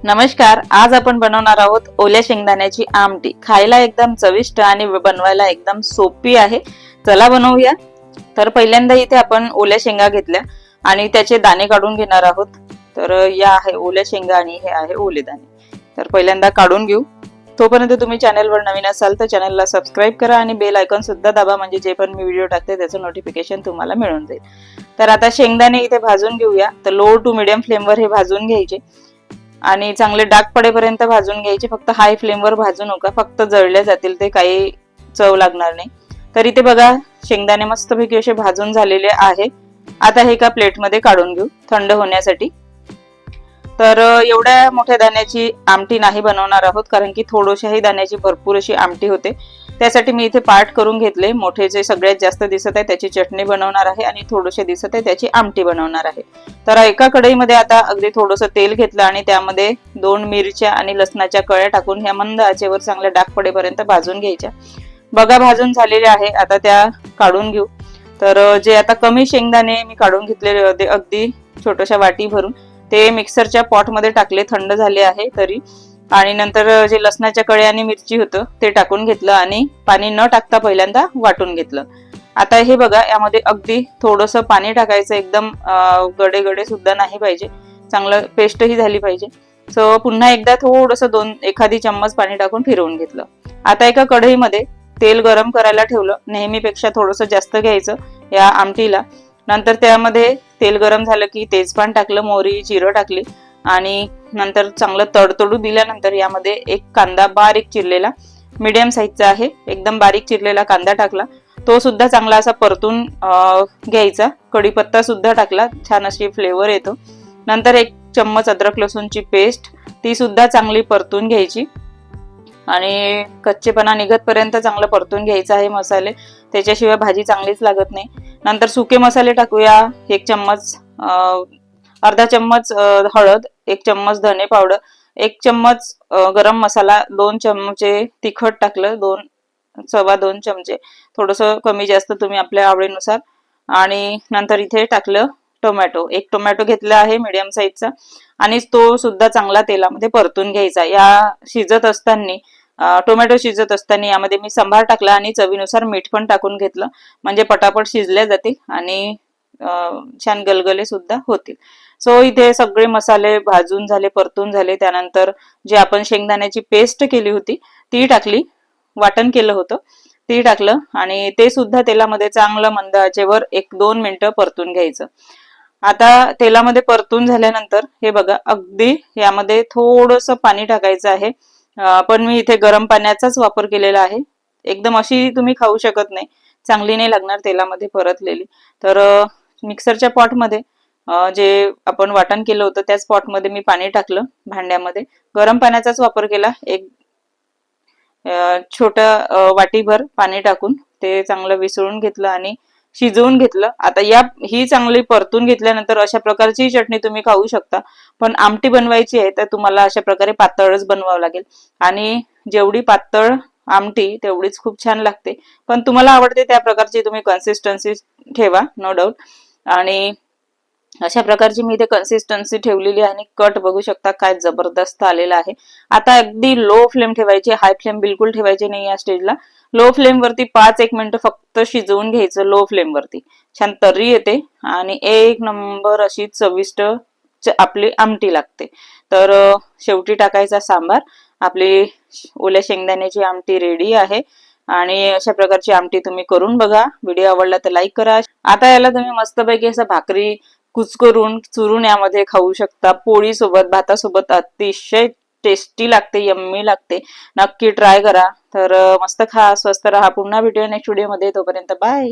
नमस्कार, आज आपण बनवणार आहोत ओल्या शेंगदाण्याची आमटी। खायला एकदम चविष्ट आणि बनवायला एकदम सोपी आहे। चला बनवूया। तर पहिल्यांदा इथे आपण ओल्या शेंगा घेतल्या आणि त्याचे दाणे काढून घेणार आहोत। तर या आहे ओल्या शेंगा आणि हे आहे ओले दाणे। तर पहिल्यांदा काढून घेऊ। तोपर्यंत तुम्ही चॅनलवर नवीन असाल तर चॅनलला सबस्क्राइब करा आणि बेल आयकॉन सुद्धा दाबा, म्हणजे जे पण मी व्हिडिओ टाकते त्याचं नोटिफिकेशन तुम्हाला मिळून जाईल। तर आता शेंगदाणे इथे भाजून घेऊया। तर लो टू मीडियम फ्लेमवर हे भाजून घ्यायचे आणि चांगले डाग पडेपर्यंत भाजून घ्यायचे। फक्त हाय फ्लेमवर भाजू नका, फक्त जळले जातील ते, काही चव लागणार नाही। तर इथे बघा शेंगदाणे मस्तपैकी असे भाजून झालेले आहे। आता हे एका प्लेटमध्ये काढून घेऊ थंड होण्यासाठी। तर एवढ्या मोठ्या दाण्याची आमटी नाही बनवणार आहोत, कारण की थोडीशी दाण्याची भरपूर अशी आमटी होते। त्यासाठी मी इथे पार्ट करून घेतले। मोठे जे सगळ्यात जास्त दिसत आहे त्याची चटणी बनवणार आहे आणि थोडेसे दिसत आहे त्याची आमटी बनवणार आहे। तर एका कढईमध्ये आता अगदी थोडंसं तेल घेतलं आणि त्यामध्ये 2 मिरच्या आणि लसणाच्या कळ्या टाकून ह्या मंद आचेवर चांगल्या डाग पडेपर्यंत भाजून घ्यायच्या। बघा भाजून झालेले आहे, आता त्या काढून घेऊ। तर जे आता कमी शेंगदाणे मी काढून घेतलेले होते अगदी छोट्याशा वाटी भरून, ते मिक्सरच्या पॉट मध्ये टाकले, थंड झाले आहे तरी। आणि नंतर जे लसणाच्या कळ्या आणि मिरची होतं ते टाकून घेतलं आणि पाणी न टाकता पहिल्यांदा वाटून घेतलं। आता हे बघा यामध्ये अगदी थोडंसं पाणी टाकायचं, एकदम गडे गडे सुद्धा नाही पाहिजे, चांगलं पेस्टही झाली पाहिजे। सो पुन्हा एकदा थोडंसं एखादी चम्मच पाणी टाकून फिरवून घेतलं। आता एका कढईमध्ये तेल गरम करायला ठेवलं, नेहमीपेक्षा थोडंसं जास्त घ्यायचं या आमटीला। नंतर त्यामध्ये तेल गरम झालं की तेजपान टाकलं, मोहरी जिरं टाकली आणि नंतर चांगलं तडतडू दिल्यानंतर यामध्ये एक कांदा बारीक चिरलेला, मीडियम साईजचा आहे, एकदम बारीक चिरलेला कांदा टाकला। तो सुद्धा चांगला असा परतून घ्यायचा। कढीपत्ता सुद्धा टाकला, छान अशी फ्लेवर येतो। नंतर 1 चम्मच अद्रक लसूणची पेस्ट, ती सुद्धा चांगली परतून घ्यायची आणि कच्चेपणा निघत पर्यंत चांगलं परतून घ्यायचं आहे मसाले, त्याच्याशिवाय भाजी चांगलीच लागत नाही। नंतर सुके मसाले टाकूया। 1 चम्मच अर्धा चम्मच हळद, 1 चम्मच धने पावडर, 1 चम्मच गरम मसाला, 2 चमचे तिखट टाकलं, 2 चमचे, थोडंसं कमी जास्त तुम्ही आपल्या आवडीनुसार। आणि नंतर इथे टाकलं टोमॅटो, 1 टोमॅटो घेतला आहे मीडियम साईजचा आणि तो सुद्धा चांगला तेलामध्ये परतून घ्यायचा। या शिजत असताना टोमॅटो शिजत असताना यामध्ये मी सांबार टाकला आणि चवीनुसार मीठ पण टाकून घेतलं, म्हणजे पटापट शिजल्या जातील आणि छान गलगले सुद्धा होतील। सो इथे सगळे मसाले भाजून झाले, परतून झाले। त्यानंतर जे आपण शेंगदाण्याची पेस्ट केली होती ती टाकली, वाटण केलं होतं ती टाकलं आणि ते सुद्धा तेलामध्ये चांगलं मंद आचेवर 1-2 मिनिटं परतून घ्यायचं। आता तेलामध्ये परतून झाल्यानंतर हे बघा अगदी यामध्ये थोडंसं पाणी टाकायचं आहे, पण मी इथे गरम पाण्याचाच वापर केलेला आहे। एकदम अशी तुम्ही खाऊ शकत नाही, चांगली नाही लागणार तेलामध्ये परतलेली। तर मिक्सरच्या पॉटमध्ये जे आपण वाटण केलं होतं त्याच पॉटमध्ये मी पाणी टाकलं, भांड्यामध्ये गरम पाण्याचाच वापर केला। एक छोट्या वाटीभर पाणी टाकून ते चांगलं विसळून घेतलं आणि शिजवून घेतलं। आता ही चांगली परतून घेतल्यानंतर अशा प्रकारची चटणी तुम्ही खाऊ शकता, पण आमटी बनवायची आहे तर तुम्हाला अशा प्रकारे पातळच बनवावं लागेल आणि जेवढी पातळ आमटी तेवढीच खूप छान लागते। पण तुम्हाला आवडते त्या प्रकारची तुम्ही कन्सिस्टन्सी ठेवा, नो डाऊट। आणि अशा प्रकारची मी इथे कन्सिस्टन्सी ठेवलेली आहे आणि कट बघू शकता काय जबरदस्त आलेला आहे। आता अगदी लो फ्लेम ठेवायची, हाय फ्लेम बिलकुल ठेवायची नाही या स्टेजला। लो फ्लेम वरती 5-1 मिनिटं फक्त शिजवून घ्यायचं लो फ्लेम वरती, छान तर्री येते आणि 1 नंबर अशी चविष्ट आपली आमटी लागते। तर शेवटी टाकायचा सांबार। आपली ओल्या शेंगदाण्याची आमटी रेडी आहे आणि अशा प्रकारची आमटी तुम्ही करून बघा। व्हिडिओ आवडला तर लाईक करा। आता याला तुम्ही मस्तपैकी असं भाकरी कुचकरून चुरून यामध्ये खाऊ शकता, पोळी सोबत, भातासोबत अतिशय टेस्टी लागते, यम्मी लागते। नक्की ट्राय करा। तर मस्त खा, स्वस्त राहा। पुन्हा भेटूया नेक्स्ट व्हिडिओ मध्ये, तोपर्यंत बाय।